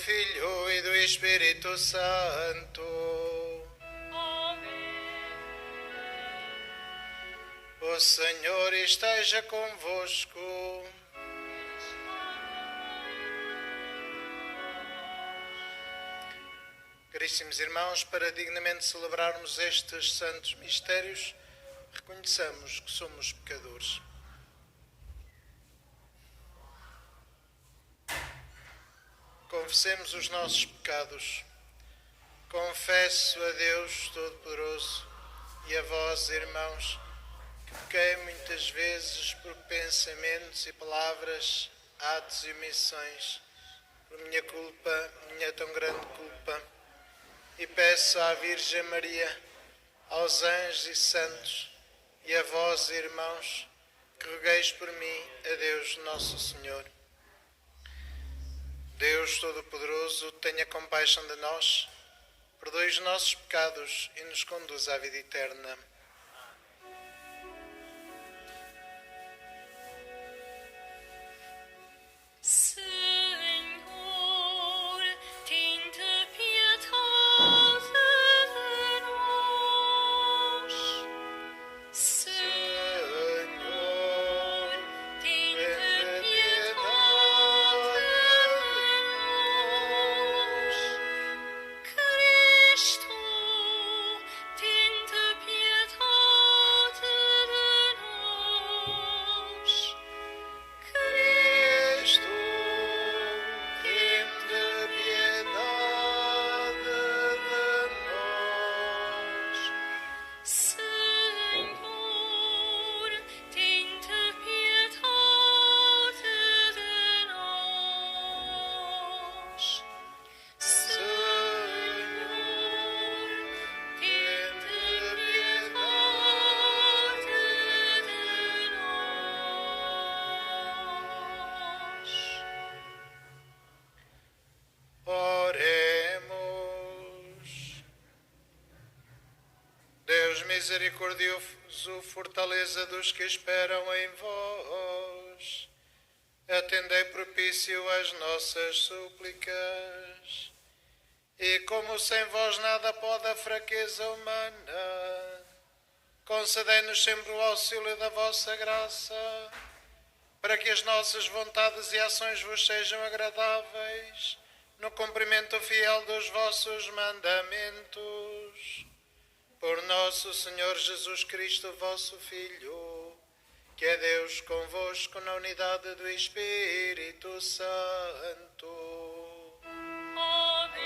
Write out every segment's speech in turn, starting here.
Filho e do Espírito Santo. O Senhor esteja convosco. Caríssimos irmãos, para dignamente celebrarmos estes santos mistérios, reconheçamos que somos pecadores. Confessemos os nossos pecados. Confesso a Deus Todo-Poderoso e a vós, irmãos, que pequei muitas vezes por pensamentos e palavras, atos e omissões, por minha culpa, minha tão grande culpa. E peço à Virgem Maria, aos anjos e santos, e a vós, irmãos, que rogueis por mim a Deus Nosso Senhor. Deus Todo-Poderoso, tenha compaixão de nós, perdoe os nossos pecados e nos conduza à vida eterna. Misericordioso, fortaleza dos que esperam em vós, atendei propício às nossas súplicas, e como sem vós nada pode a fraqueza humana, concedei-nos sempre o auxílio da vossa graça, para que as nossas vontades e ações vos sejam agradáveis, no cumprimento fiel dos vossos mandamentos. Por nosso Senhor Jesus Cristo, vosso Filho, que é Deus convosco na unidade do Espírito Santo. Amém.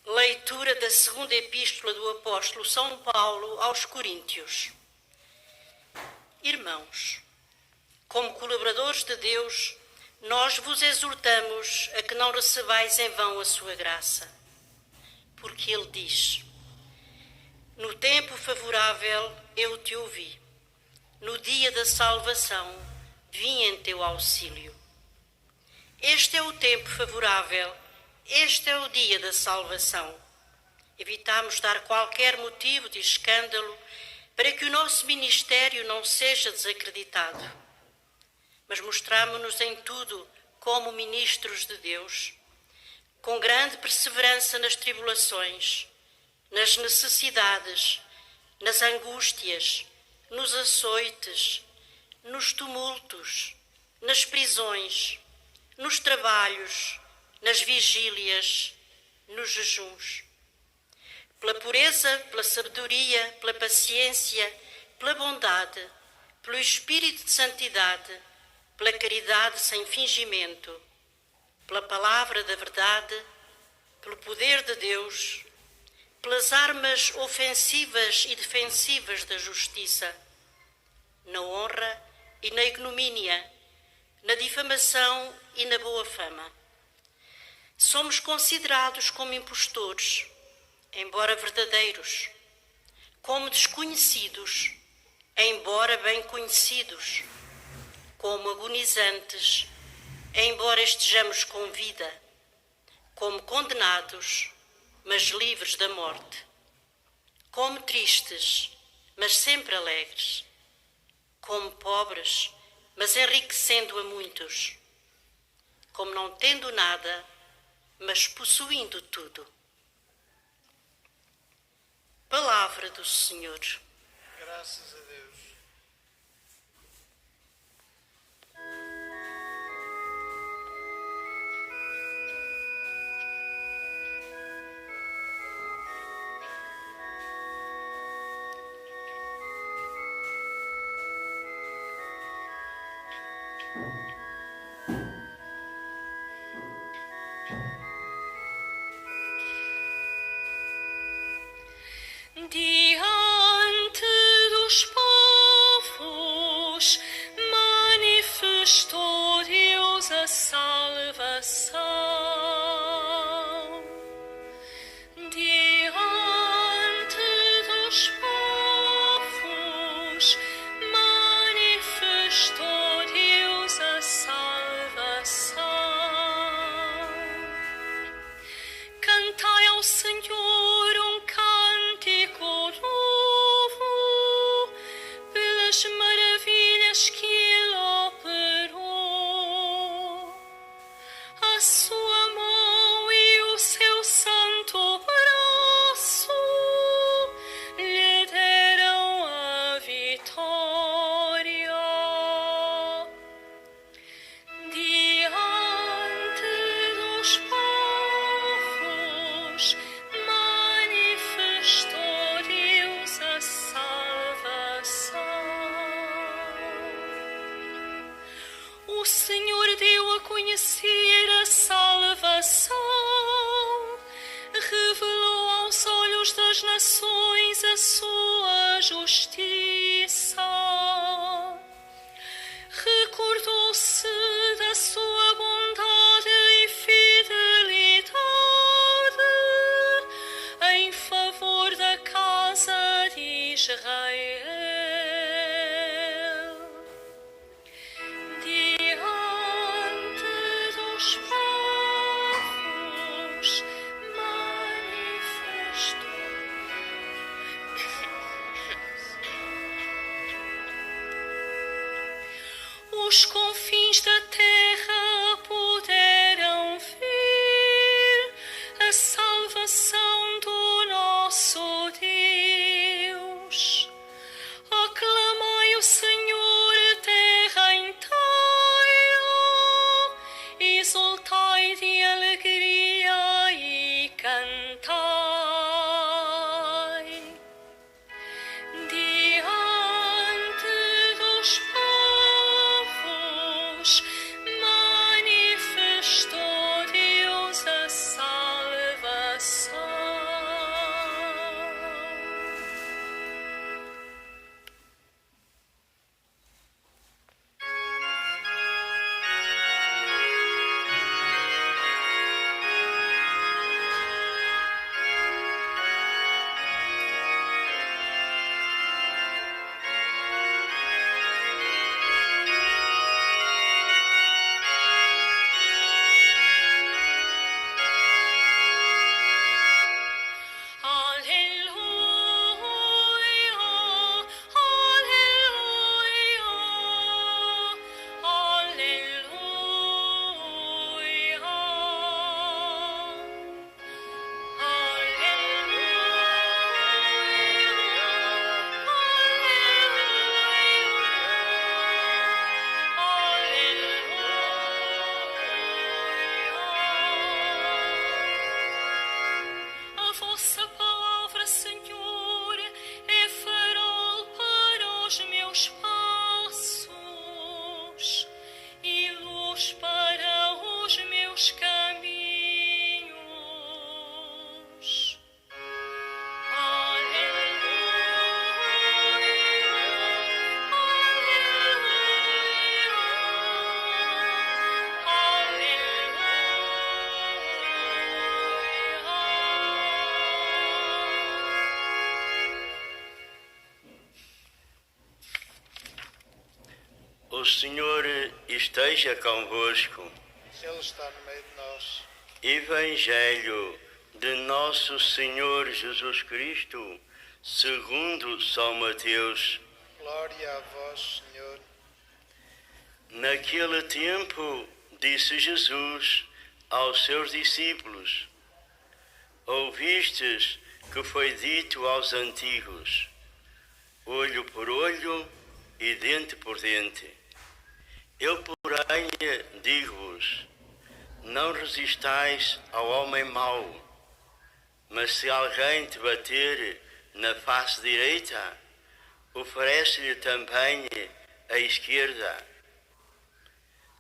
Leitura da segunda epístola do apóstolo São Paulo aos Coríntios. Irmãos, como colaboradores de Deus, nós vos exortamos a que não recebais em vão a sua graça. Porque ele diz: no tempo favorável eu te ouvi, no dia da salvação vim em teu auxílio. Este é o tempo favorável, este é o dia da salvação. Evitamos dar qualquer motivo de escândalo para que o nosso ministério não seja desacreditado. Mas mostramo-nos em tudo como ministros de Deus, com grande perseverança nas tribulações, nas necessidades, nas angústias, nos açoites, nos tumultos, nas prisões, nos trabalhos, nas vigílias, nos jejuns. Pela pureza, pela sabedoria, pela paciência, pela bondade, pelo espírito de santidade, pela caridade sem fingimento, pela palavra da verdade, pelo poder de Deus, pelas armas ofensivas e defensivas da justiça, na honra e na ignomínia, na difamação e na boa fama. Somos considerados como impostores, embora verdadeiros, como desconhecidos, embora bem conhecidos, como agonizantes, embora estejamos com vida, como condenados, mas livres da morte. como tristes, mas sempre alegres, como pobres, mas enriquecendo a muitos, como não tendo nada, mas possuindo tudo. Palavra do Senhor. Graças a Deus. Diante dos povos manifestou Deus a salvação. Diante dos povos manifestou Deus a salvação. Cantai ao Senhor um cântico novo pelas maravilhas que Ele operou. A sua mão e o seu santo braço lhe deram a vitória. Diante dos povos manifestou Deus a salvação. O Senhor deu a conhecer a salvação, revelou aos olhos das nações a sua justiça. Recordou-se da sua bondade e fidelidade em favor da casa de Israel. Diante dos povos manifestou. Os confins da terra puderam ver a salvação do nosso Deus. Aclamai o Senhor, terra inteira, exultai de alegria e cantai. Diante dos povos manifestou Deus a salvação. O Senhor esteja convosco. Ele está no meio de nós. Evangelho de Nosso Senhor Jesus Cristo, segundo São Mateus. Glória a vós, Senhor. Naquele tempo, disse Jesus aos seus discípulos: Ouvistes que foi dito aos antigos: olho por olho e dente por dente. Eu, porém, digo-vos: não resistais ao homem mau, mas se alguém te bater na face direita, oferece-lhe também a esquerda.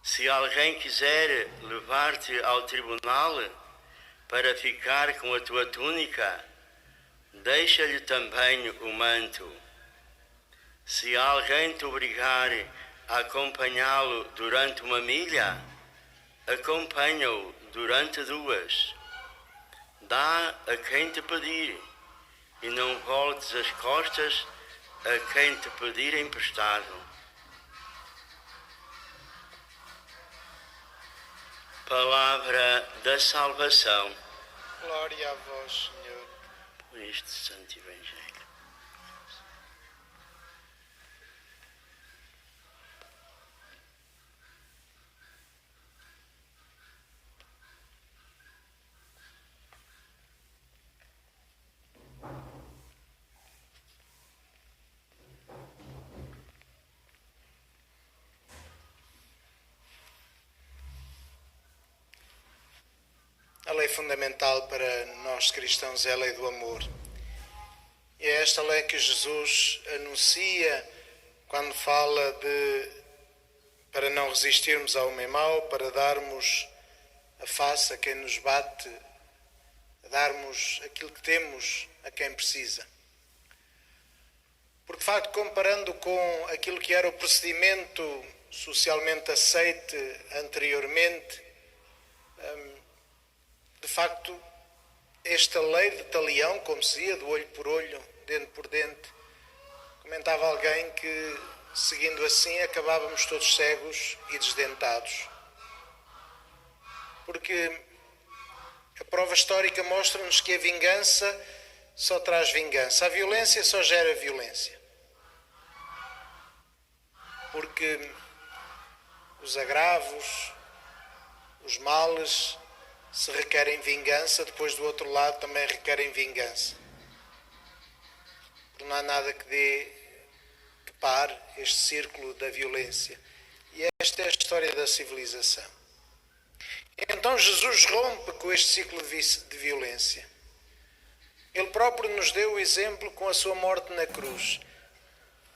Se alguém quiser levar-te ao tribunal para ficar com a tua túnica, deixa-lhe também o manto. Se alguém te obrigar a acompanhá-lo durante 1 milha, acompanha-o durante 2. Dá a quem te pedir, e não voltes as costas a quem te pedir emprestado. Palavra da salvação. Glória a vós, Senhor. Por este Santo Evangelho. A lei fundamental para nós cristãos é a lei do amor. E é esta lei que Jesus anuncia quando fala para não resistirmos ao homem mau, para darmos a face a quem nos bate, darmos aquilo que temos a quem precisa. Porque, de facto, comparando com aquilo que era o procedimento socialmente aceite anteriormente, de facto, esta lei de talião, como se dizia, do olho por olho, dente por dente, comentava alguém que, seguindo assim, acabávamos todos cegos e desdentados. Porque a prova histórica mostra-nos que a vingança só traz vingança. A violência só gera violência. Porque os agravos, os males, se requerem vingança, depois do outro lado também requerem vingança. Porque não há nada que pare este círculo da violência. E esta é a história da civilização. Então Jesus rompe com este ciclo de violência. Ele próprio nos deu o exemplo com a sua morte na cruz.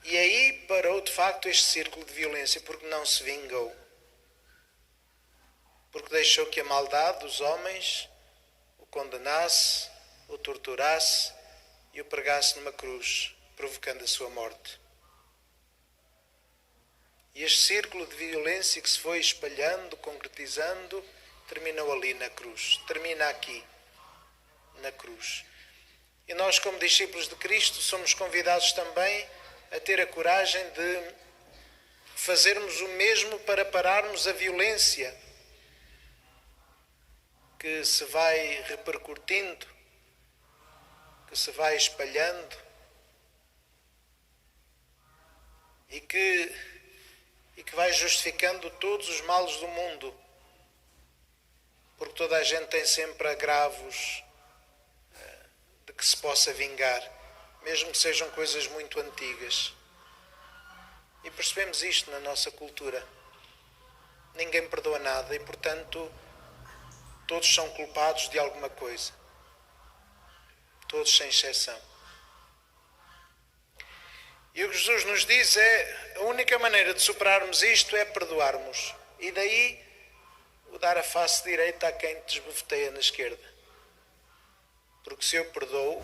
E aí parou de facto este círculo de violência, porque não se vingou. Porque deixou que a maldade dos homens o condenasse, o torturasse e o pregasse numa cruz, provocando a sua morte. E este círculo de violência que se foi espalhando, concretizando, terminou ali na cruz. Termina aqui, na cruz. E nós, como discípulos de Cristo, somos convidados também a ter a coragem de fazermos o mesmo para pararmos a violência que se vai repercutindo, que se vai espalhando e que vai justificando todos os males do mundo, porque toda a gente tem sempre agravos de que se possa vingar, mesmo que sejam coisas muito antigas. E percebemos isto na nossa cultura. Ninguém perdoa nada e, portanto, todos são culpados de alguma coisa. Todos sem exceção. E o que Jesus nos diz é, a única maneira de superarmos isto é perdoarmos. E daí, o dar a face direita a quem te esbofeteia na esquerda. Porque se eu perdoo,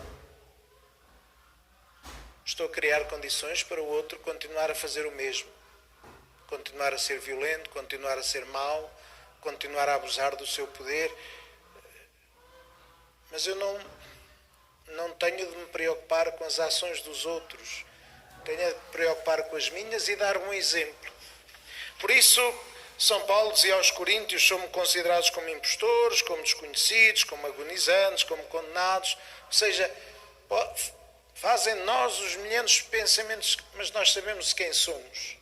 estou a criar condições para o outro continuar a fazer o mesmo. Continuar a ser violento, continuar a ser mau, continuar a abusar do seu poder. Mas eu não tenho de me preocupar com as ações dos outros. Tenho de me preocupar com as minhas e dar um exemplo. Por isso, São Paulo dizia aos Coríntios, somos considerados como impostores, como desconhecidos, como agonizantes, como condenados. Ou seja, fazem de nós os milhares de pensamentos, mas nós sabemos quem somos.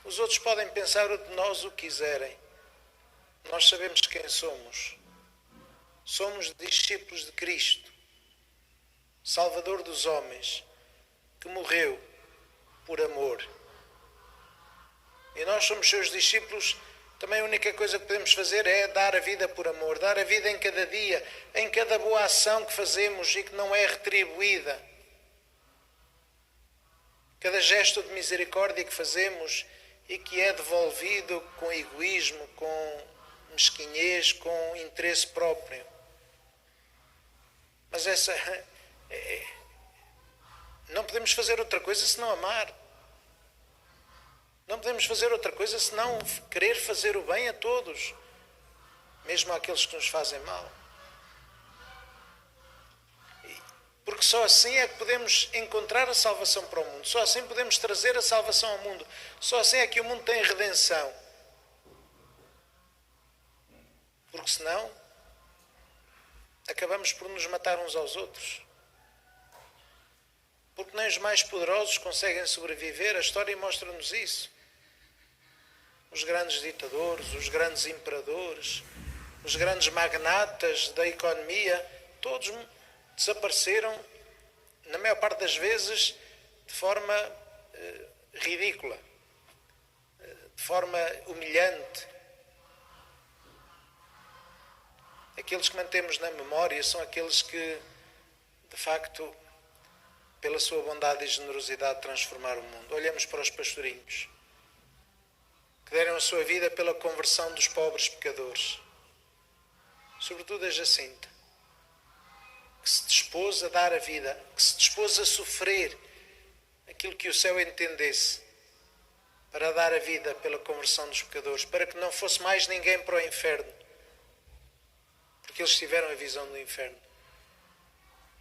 Os outros podem pensar de nós o que quiserem. Nós sabemos quem somos. Somos discípulos de Cristo, Salvador dos homens, que morreu por amor. E nós somos seus discípulos. Também a única coisa que podemos fazer é dar a vida por amor, dar a vida em cada dia, em cada boa ação que fazemos e que não é retribuída. Cada gesto de misericórdia que fazemos e que é devolvido com egoísmo, com mesquinhez, com interesse próprio. Mas não podemos fazer outra coisa senão amar. Não podemos fazer outra coisa senão querer fazer o bem a todos, mesmo àqueles que nos fazem mal. Porque só assim é que podemos encontrar a salvação para o mundo. Só assim podemos trazer a salvação ao mundo. Só assim é que o mundo tem redenção. Porque senão, acabamos por nos matar uns aos outros. Porque nem os mais poderosos conseguem sobreviver. A história mostra-nos isso. Os grandes ditadores, os grandes imperadores, os grandes magnatas da economia, todos desapareceram, na maior parte das vezes, de forma ridícula, de forma humilhante. Aqueles que mantemos na memória são aqueles que, de facto, pela sua bondade e generosidade, transformaram o mundo. Olhamos para os pastorinhos, que deram a sua vida pela conversão dos pobres pecadores. Sobretudo a Jacinta, que se dispôs a dar a vida, que se dispôs a sofrer aquilo que o céu entendesse, para dar a vida pela conversão dos pecadores, para que não fosse mais ninguém para o inferno, porque eles tiveram a visão do inferno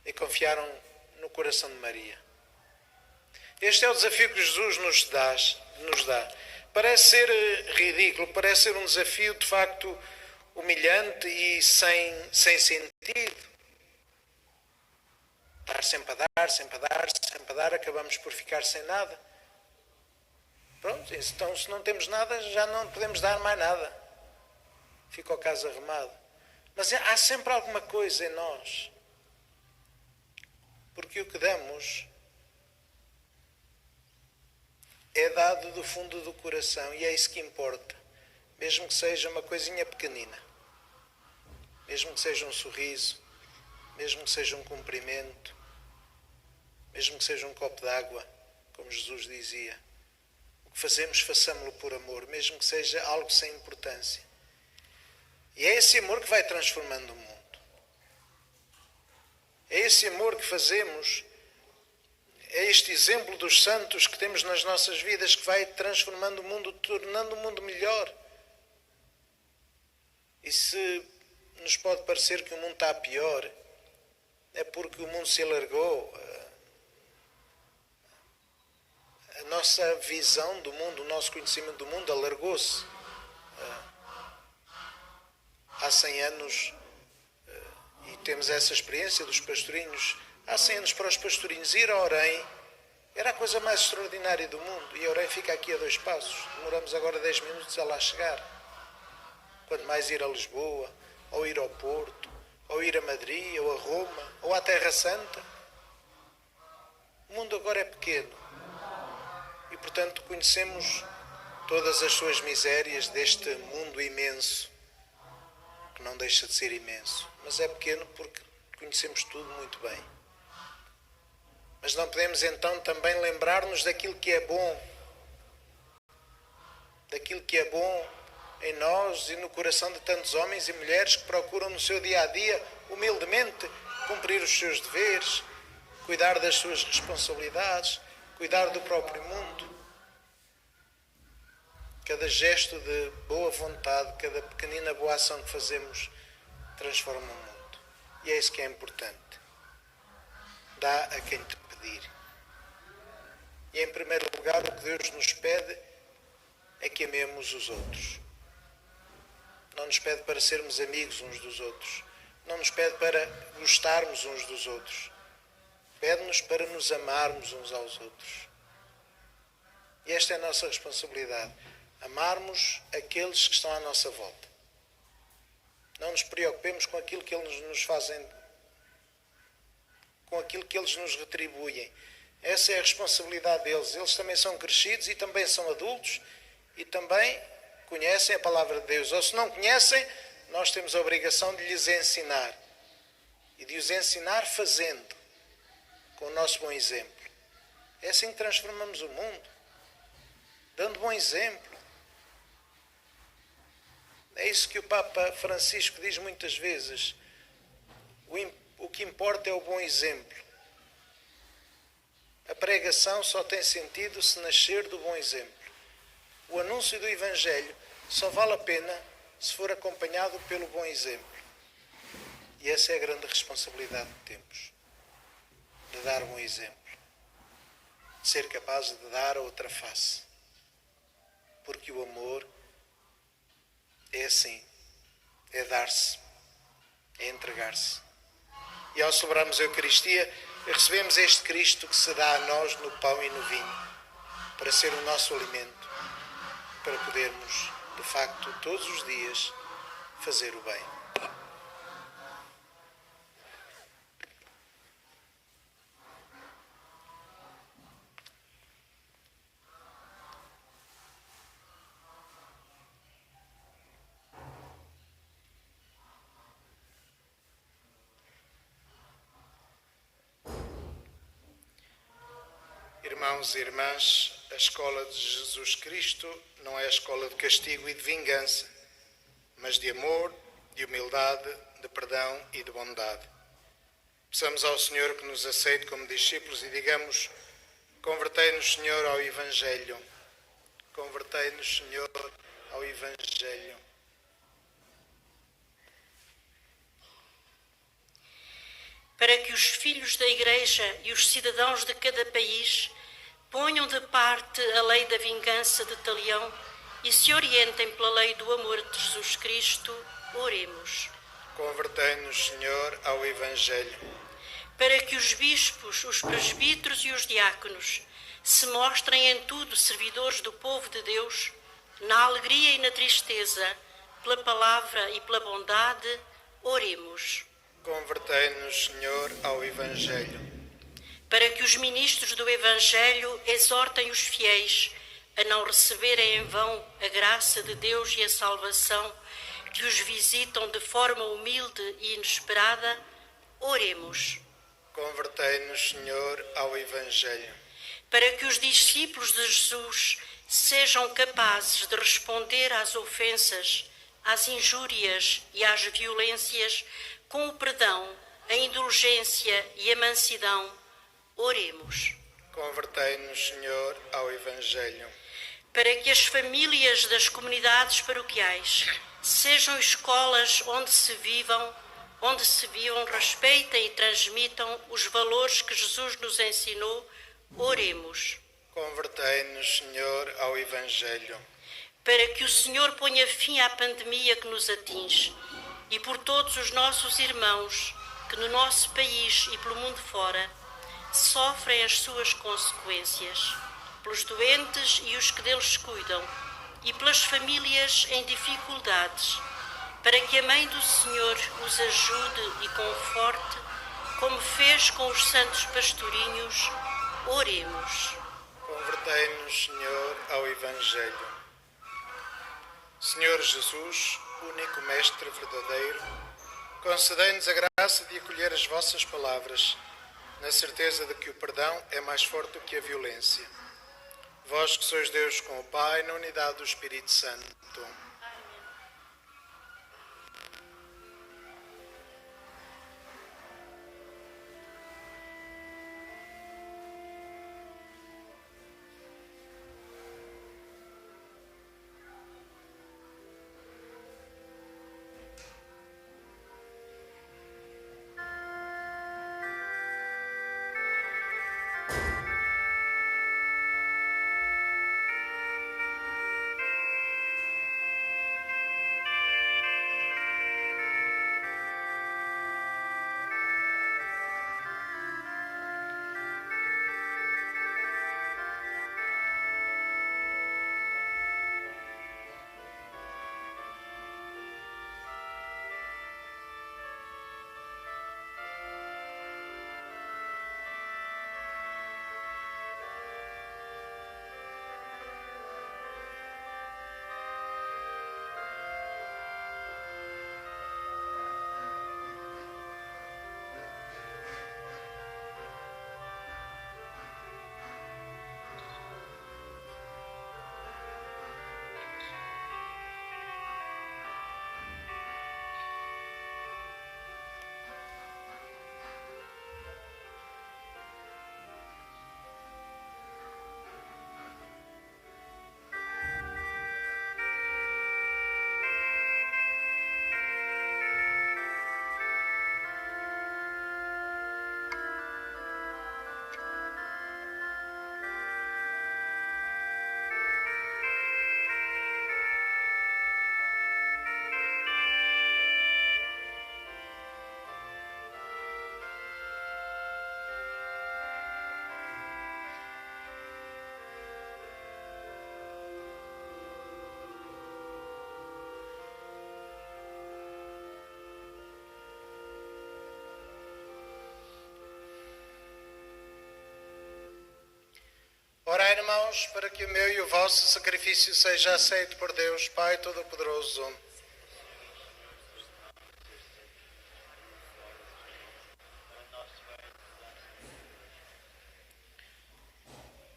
e confiaram no coração de Maria. Este é o desafio que Jesus nos dá. Parece ser ridículo, parece ser um desafio de facto humilhante e sem sentido. Dar sempre a dar, sempre a dar, sempre a dar, acabamos por ficar sem nada. Pronto, então se não temos nada, já não podemos dar mais nada. Fica o caso arrumado. Mas há sempre alguma coisa em nós. Porque o que damos é dado do fundo do coração e é isso que importa. Mesmo que seja uma coisinha pequenina. Mesmo que seja um sorriso. Mesmo que seja um cumprimento. Mesmo que seja um copo de água, como Jesus dizia. O que fazemos, façamo-lo por amor, mesmo que seja algo sem importância. E é esse amor que vai transformando o mundo. É esse amor que fazemos, é este exemplo dos santos que temos nas nossas vidas que vai transformando o mundo, tornando o mundo melhor. E se nos pode parecer que o mundo está pior, é porque o mundo se alargou. A nossa visão do mundo, o nosso conhecimento do mundo alargou-se. Há 100 anos, e temos essa experiência dos pastorinhos, há 100 anos para os pastorinhos ir a Orém era a coisa mais extraordinária do mundo. E Orém fica aqui a 2 passos. Demoramos agora 10 minutos a lá chegar. Quanto mais ir a Lisboa, ou ir ao Porto, ou ir a Madrid, ou a Roma, ou à Terra Santa. O mundo agora é pequeno. E, portanto, conhecemos todas as suas misérias deste mundo imenso, que não deixa de ser imenso. Mas é pequeno porque conhecemos tudo muito bem. Mas não podemos, então, também lembrar-nos daquilo que é bom. Daquilo que é bom em nós e no coração de tantos homens e mulheres que procuram no seu dia-a-dia, humildemente, cumprir os seus deveres, cuidar das suas responsabilidades, cuidar do próprio mundo. Cada gesto de boa vontade, cada pequenina boa ação que fazemos, transforma o mundo. E é isso que é importante. Dá a quem te pedir. E, em primeiro lugar, o que Deus nos pede é que amemos os outros. Não nos pede para sermos amigos uns dos outros. Não nos pede para gostarmos uns dos outros. pede-nos para nos amarmos uns aos outros. E esta é a nossa responsabilidade. Amarmos aqueles que estão à nossa volta. Não nos preocupemos com aquilo que eles nos fazem, com aquilo que eles nos retribuem. Essa é a responsabilidade deles. Eles também são crescidos e também são adultos e também conhecem a palavra de Deus. Ou se não conhecem, nós temos a obrigação de lhes ensinar. E de os ensinar fazendo, com o nosso bom exemplo. É assim que transformamos o mundo. Dando bom exemplo. É isso que o Papa Francisco diz muitas vezes. O que importa é o bom exemplo. A pregação só tem sentido se nascer do bom exemplo. O anúncio do Evangelho só vale a pena se for acompanhado pelo bom exemplo. E essa é a grande responsabilidade que temos. De dar um bom exemplo. De ser capaz de dar a outra face. Porque o amor é assim. É dar-se. É entregar-se. E ao celebrarmos a Eucaristia, recebemos este Cristo que se dá a nós no pão e no vinho. Para ser o nosso alimento. Para podermos, de facto, todos os dias, fazer o bem. Irmãos e irmãs, a escola de Jesus Cristo não é a escola de castigo e de vingança, mas de amor, de humildade, de perdão e de bondade. Peçamos ao Senhor que nos aceite como discípulos e digamos: convertei-nos, Senhor, ao Evangelho. Convertei-nos, Senhor, ao Evangelho. Para que os filhos da Igreja e os cidadãos de cada país ponham de parte a lei da vingança de talião e se orientem pela lei do amor de Jesus Cristo, oremos. Convertei-nos, Senhor, ao Evangelho. Para que os bispos, os presbíteros e os diáconos se mostrem em tudo servidores do povo de Deus, na alegria e na tristeza, pela palavra e pela bondade, oremos. Convertei-nos, Senhor, ao Evangelho. Para que os ministros do Evangelho exortem os fiéis a não receberem em vão a graça de Deus e a salvação que os visitam de forma humilde e inesperada, oremos. Convertei-nos, Senhor, ao Evangelho. Para que os discípulos de Jesus sejam capazes de responder às ofensas, às injúrias e às violências com o perdão, a indulgência e a mansidão, oremos. Convertei-nos, Senhor, ao Evangelho. Para que as famílias das comunidades paroquiais sejam escolas onde se vivam, respeitem e transmitam os valores que Jesus nos ensinou, oremos. Convertei-nos, Senhor, ao Evangelho. Para que o Senhor ponha fim à pandemia que nos atinge e por todos os nossos irmãos que no nosso país e pelo mundo fora sofrem as suas consequências, pelos doentes e os que deles cuidam, e pelas famílias em dificuldades, para que a Mãe do Senhor os ajude e conforte, como fez com os santos pastorinhos, oremos. Convertei-nos, Senhor, ao Evangelho. Senhor Jesus, único Mestre verdadeiro, concedei-nos a graça de acolher as vossas palavras, na certeza de que o perdão é mais forte do que a violência. Vós que sois Deus com o Pai, na unidade do Espírito Santo. Orai, irmãos, para que o meu e o vosso sacrifício seja aceito por Deus, Pai Todo-Poderoso.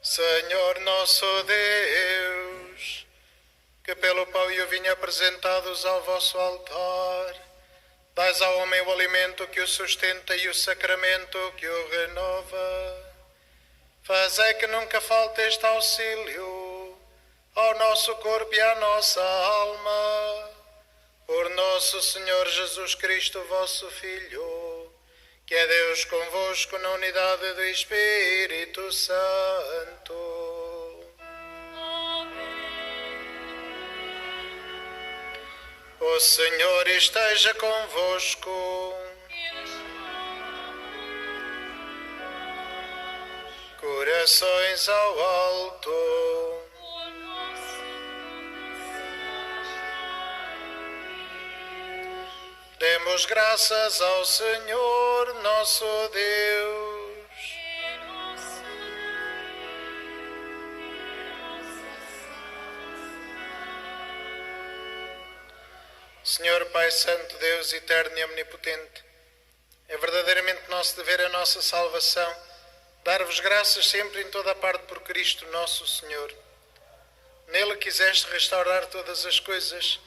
Senhor nosso Deus, que pelo pão e o vinho apresentados ao vosso altar, dais ao homem o alimento que o sustenta e o sacramento que o renova. Fazei que nunca falte este auxílio ao nosso corpo e à nossa alma. Por nosso Senhor Jesus Cristo, vosso Filho, que é Deus convosco na unidade do Espírito Santo. O Senhor esteja convosco. Corações ao alto. Demos graças ao Senhor nosso Deus. Senhor Pai Santo, Deus eterno e omnipotente, é verdadeiramente nosso dever, a nossa salvação, dar-vos graças sempre em toda a parte por Cristo nosso Senhor. Nele quiseste restaurar todas as coisas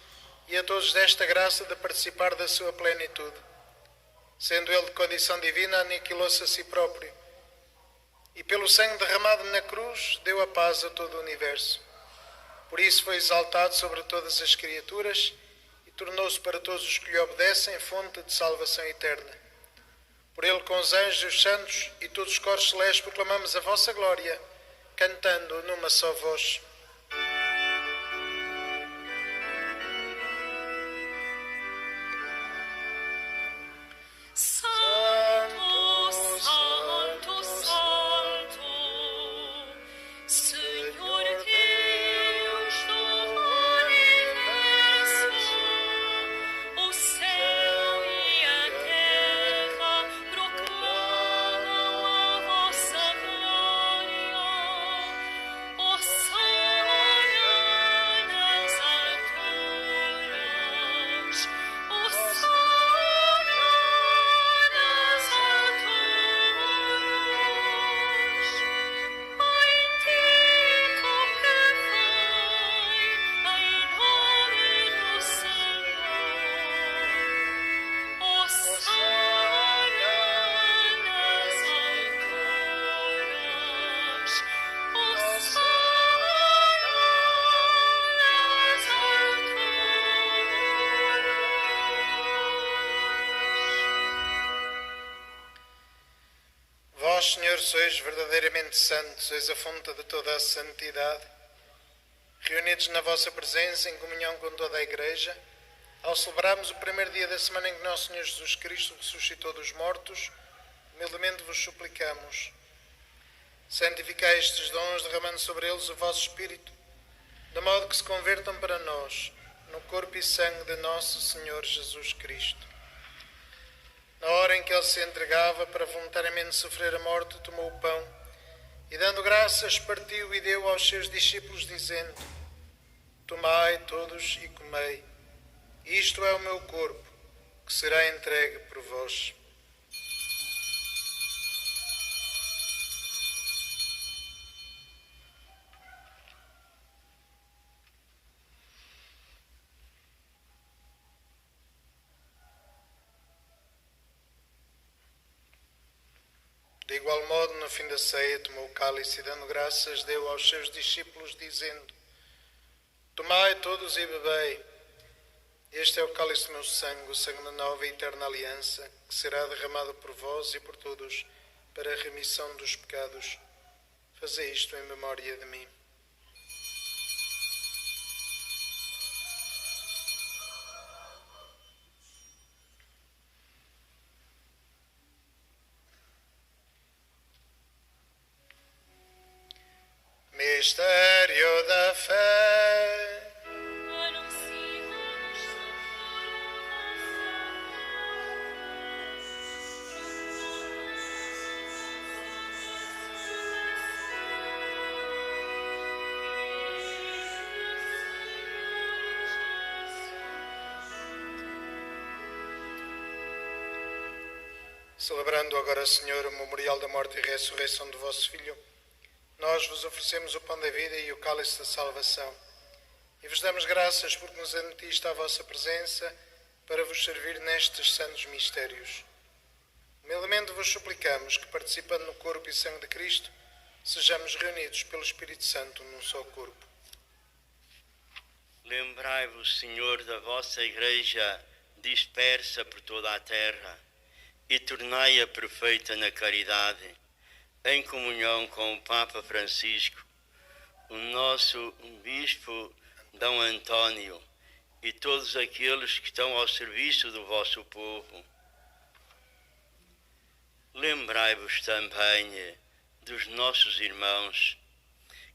e a todos desta graça de participar da sua plenitude. Sendo ele de condição divina, aniquilou-se a si próprio e pelo sangue derramado na cruz deu a paz a todo o universo. Por isso foi exaltado sobre todas as criaturas e tornou-se para todos os que lhe obedecem fonte de salvação eterna. Por ele, com os anjos, os santos e todos os coros celestes, proclamamos a vossa glória, cantando numa só voz. Santo, Santo, Santo, Senhor Deus do universo, o céu e a terra proclamam a vossa glória. Hosana nas alturas, Hosana nas alturas. Bendito que vem em nome do Senhor. Hosana nas alturas, Hosana nas alturas. Vós, Senhor, sois verdadeiramente santos, sois a fonte de toda a santidade. Reunidos na vossa presença, em comunhão com toda a Igreja, ao celebrarmos o primeiro dia da semana em que nosso Senhor Jesus Cristo ressuscitou dos mortos, humildemente vos suplicamos. Santificai estes dons, derramando sobre eles o vosso Espírito, de modo que se convertam para nós no corpo e sangue de nosso Senhor Jesus Cristo. Na hora em que ele se entregava para voluntariamente sofrer a morte, tomou o pão e, dando graças, partiu e deu aos seus discípulos, dizendo: Tomai todos e comei. Isto é o meu corpo, que será entregue por vós. De igual modo, no fim da ceia, tomou o cálice e, dando graças, deu aos seus discípulos, dizendo: Tomai todos e bebei. Este é o cálice do meu sangue, o sangue da nova e eterna aliança, que será derramado por vós e por todos para a remissão dos pecados. Fazei isto em memória de mim. Mistério da fé. Anunciamos Celebrando agora, Senhor, o memorial da morte e ressurreição do vosso Filho, nós vos oferecemos o pão da vida e o cálice da salvação. E vos damos graças porque nos admitiste à vossa presença para vos servir nestes santos mistérios. Humildemente vos suplicamos que, participando no corpo e sangue de Cristo, sejamos reunidos pelo Espírito Santo num só corpo. Lembrai-vos, Senhor, da vossa Igreja dispersa por toda a terra e tornai-a perfeita na caridade, em comunhão com o Papa Francisco, o nosso Bispo D. António e todos aqueles que estão ao serviço do vosso povo. Lembrai-vos também dos nossos irmãos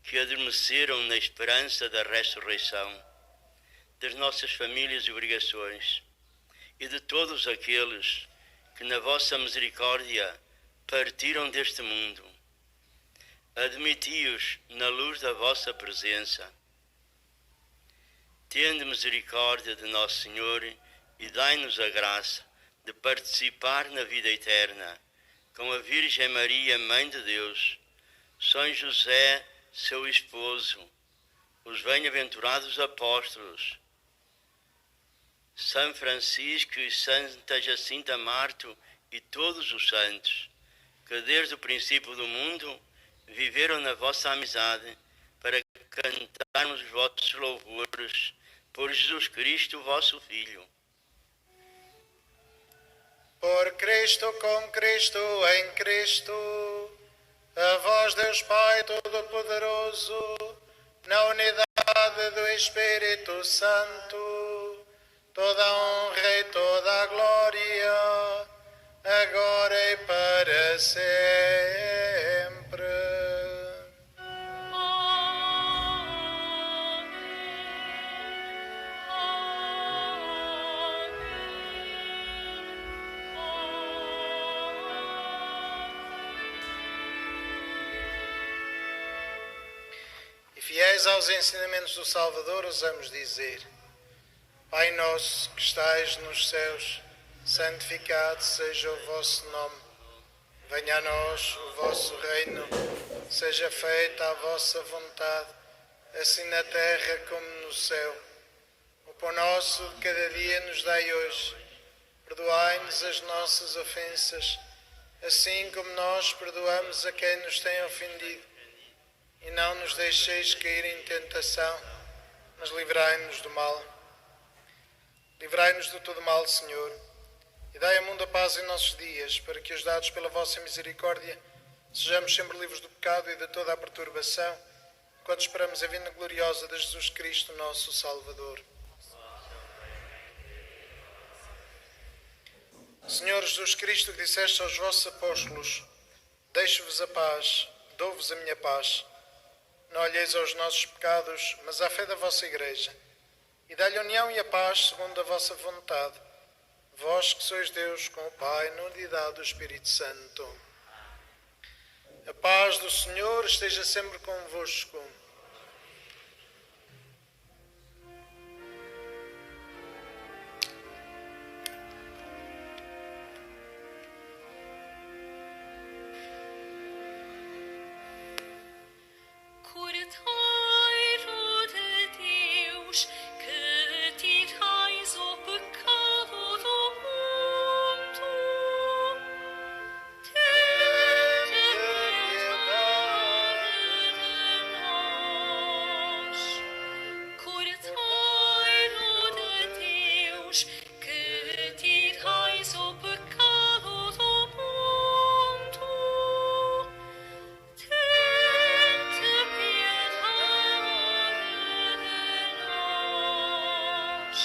que adormeceram na esperança da ressurreição, das nossas famílias e obrigações e de todos aqueles que na vossa misericórdia partiram deste mundo. Admiti-os na luz da vossa presença. Tende misericórdia de Nosso Senhor e dai-nos a graça de participar na vida eterna com a Virgem Maria, Mãe de Deus, São José, seu esposo, os bem-aventurados apóstolos, São Francisco e Santa Jacinta Marto e todos os santos, que desde o princípio do mundo viveram na vossa amizade, para cantarmos os vossos louvores por Jesus Cristo, vosso Filho. Por Cristo, com Cristo, em Cristo, a vós, Deus Pai Todo-Poderoso, na unidade do Espírito Santo, toda a honra e toda a glória, agora e para sempre. E fiéis aos ensinamentos do Salvador, ousamos dizer: Pai nosso que estais nos céus, santificado seja o vosso nome. Venha a nós o vosso reino, seja feita a vossa vontade, assim na terra como no céu. O pão nosso de cada dia nos dai hoje. Perdoai-nos as nossas ofensas, assim como nós perdoamos a quem nos tem ofendido. E não nos deixeis cair em tentação, mas livrai-nos do mal. Livrai-nos de todo mal, Senhor, e dai ao mundo a paz em nossos dias, para que, ajudados pela vossa misericórdia, sejamos sempre livres do pecado e de toda a perturbação, enquanto esperamos a vinda gloriosa de Jesus Cristo, nosso Salvador. Senhor Jesus Cristo, que disseste aos vossos apóstolos: deixo-vos a paz, dou-vos a minha paz. Não olheis aos nossos pecados, mas à fé da vossa Igreja, e dá-lhe a união e a paz segundo a vossa vontade, vós que sois Deus com o Pai, na unidade do Espírito Santo. A paz do Senhor esteja sempre convosco. Cordeiro de Deus, que tirais o pecado do mundo, tende piedade de nós. Cordeiro de Deus, que tirais o pecado do mundo, tende piedade de nós.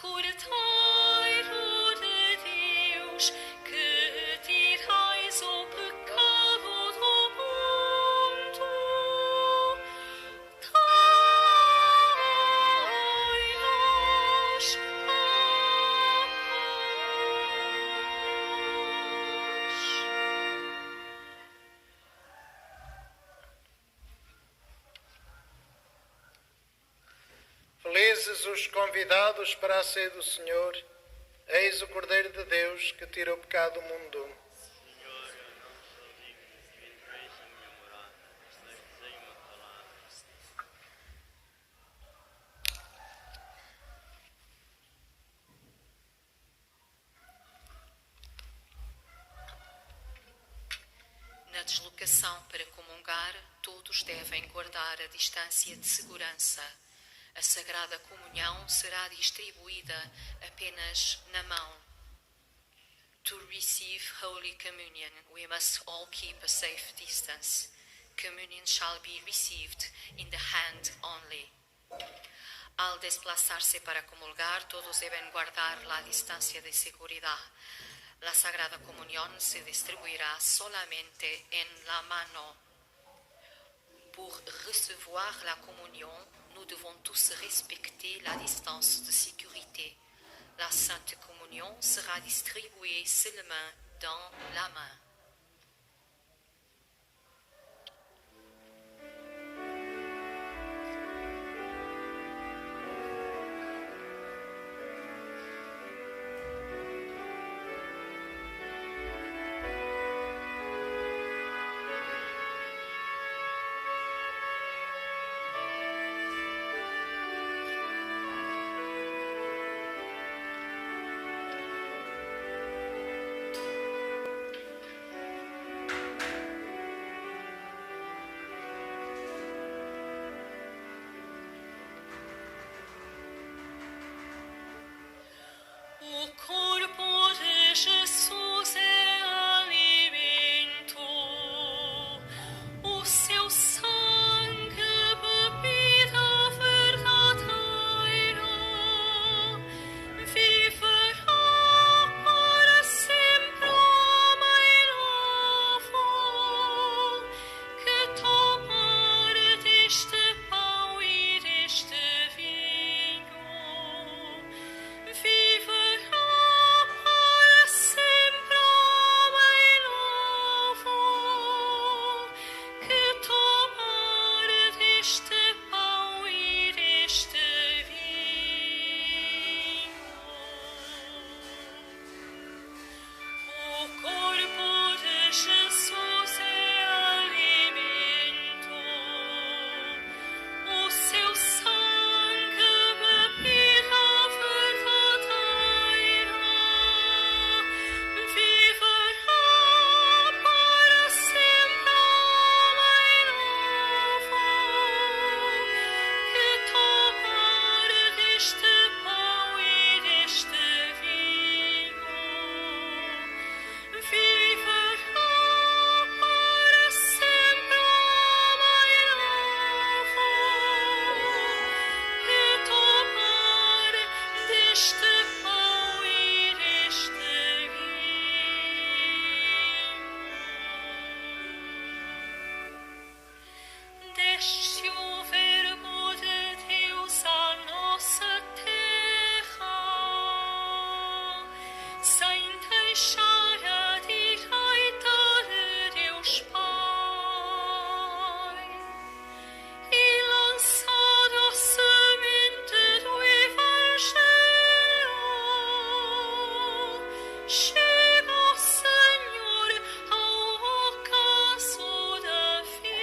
Cordeiro de Deus, que tirais o pecado do mundo, dai-nos a Felizes os convidados para a ceia do Senhor. Eis o Cordeiro de Deus que tira o pecado do mundo. deslocação para comungar, todos devem guardar a distância de segurança. A Sagrada Comunhão será distribuída apenas na mão. To receive Holy Communion, we must all keep a safe distance. Communion shall be received in the hand only. Al desplazarse para comulgar, todos deben guardar la distancia de seguridad. La Sagrada Comunión se distribuirá solamente en la mano. Pour recevoir la communion, nous devons tous respecter la distance de sécurité. La Sainte Communion sera distribuée seulement dans la main. O corpo de Jesus é alimento, o seu sangue bebida verdadeira, viverá para sempre o homem novo, que tomar deste pão e deste vinho. Viverá para sempre o homem novo, que tomar deste pão e deste vinho. O corpo de Jesus é alimento, o seu sangue bebida verdadeira, viverá para sempre o homem novo, que tomar deste pão e deste vinho. Viverá para sempre o homem novo, que tomar deste pão e deste vinho. Desce o Verbo de Deus à nossa terra, sem deixar a direita de Deus Pai, e lançado a semente do Evangelho, chega o Senhor ao ocaso da vida.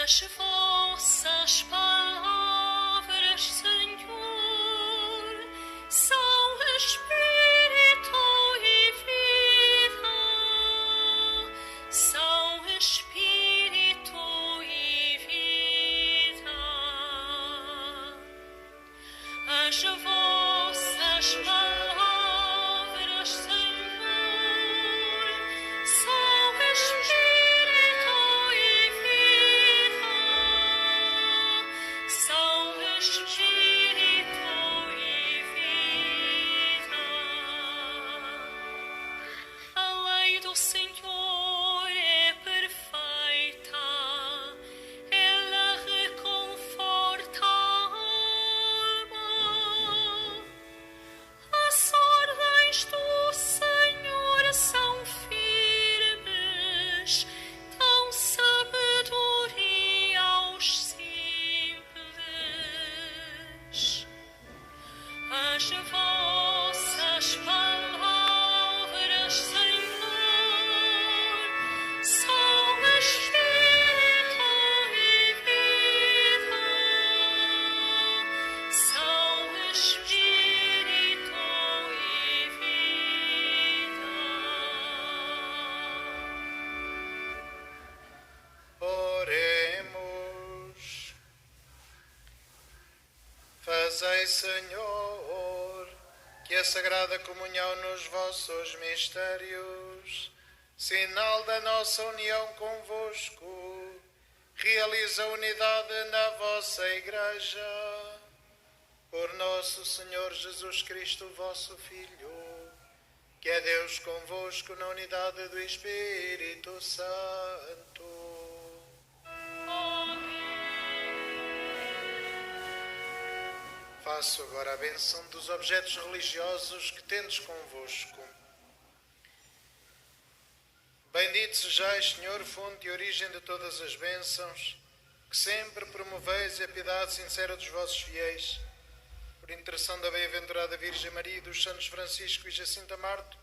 As vossas palavras, Senhor, são espírito e vida, são espírito e vida. As vossas palavras, Senhor, são espírito e vida, são espírito e vida. A lei do Senhor é perfeita, ela reconforta a alma. As ordens do Senhor são firmes, dão sabedoria aos simples. As vossas palavras, Senhor, são espírito e vida, são espírito e vida. Oremos. Fazei, Senhor, que a Sagrada Comunhão nos vossos mistérios, sinal da nossa união convosco, realize a unidade na vossa Igreja. Por nosso Senhor Jesus Cristo, vosso Filho, que é Deus convosco na unidade do Espírito Santo. Faço agora a bênção dos objetos religiosos que tendes convosco. Bendito sejais, Senhor, fonte e origem de todas as bênçãos, que sempre promoveis a piedade sincera dos vossos fiéis. Por intercessão da bem-aventurada Virgem Maria e dos santos Francisco e Jacinta Marto,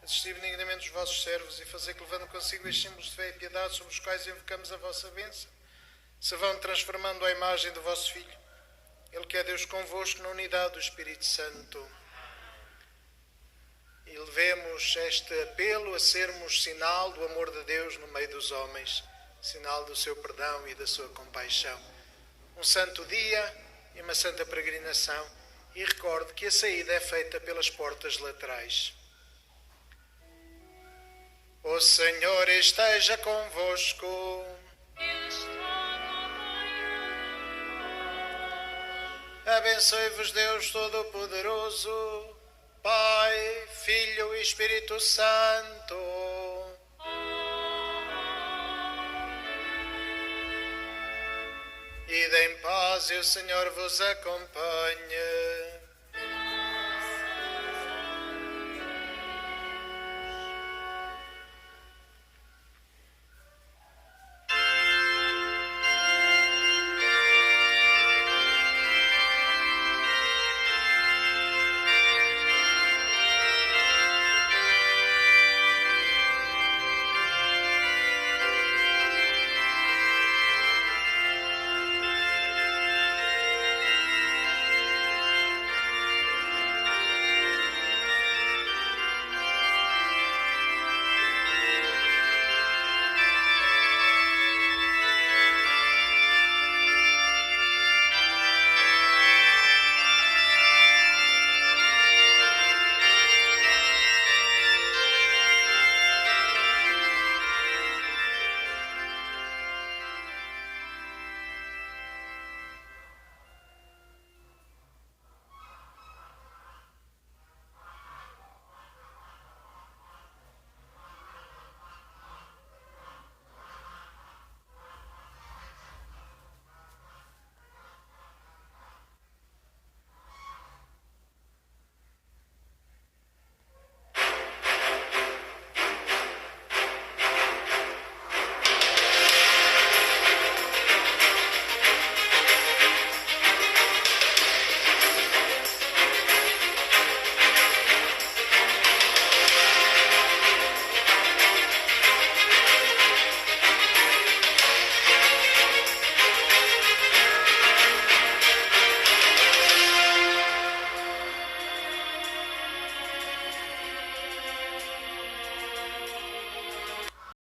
assisti benignamente os vossos servos e fazei que, levando consigo estes símbolos de fé e piedade sobre os quais invocamos a vossa bênção, se vão transformando à imagem do vosso Filho, Ele que é Deus convosco na unidade do Espírito Santo. E levemos este apelo a sermos sinal do amor de Deus no meio dos homens, sinal do seu perdão e da sua compaixão. Um santo dia e uma santa peregrinação, e recorde que a saída é feita pelas portas laterais. O Senhor esteja convosco. Ele está no meio. Abençoe-vos Deus Todo-Poderoso, Pai, Filho e Espírito Santo. Ide em paz e o Senhor vos acompanhe.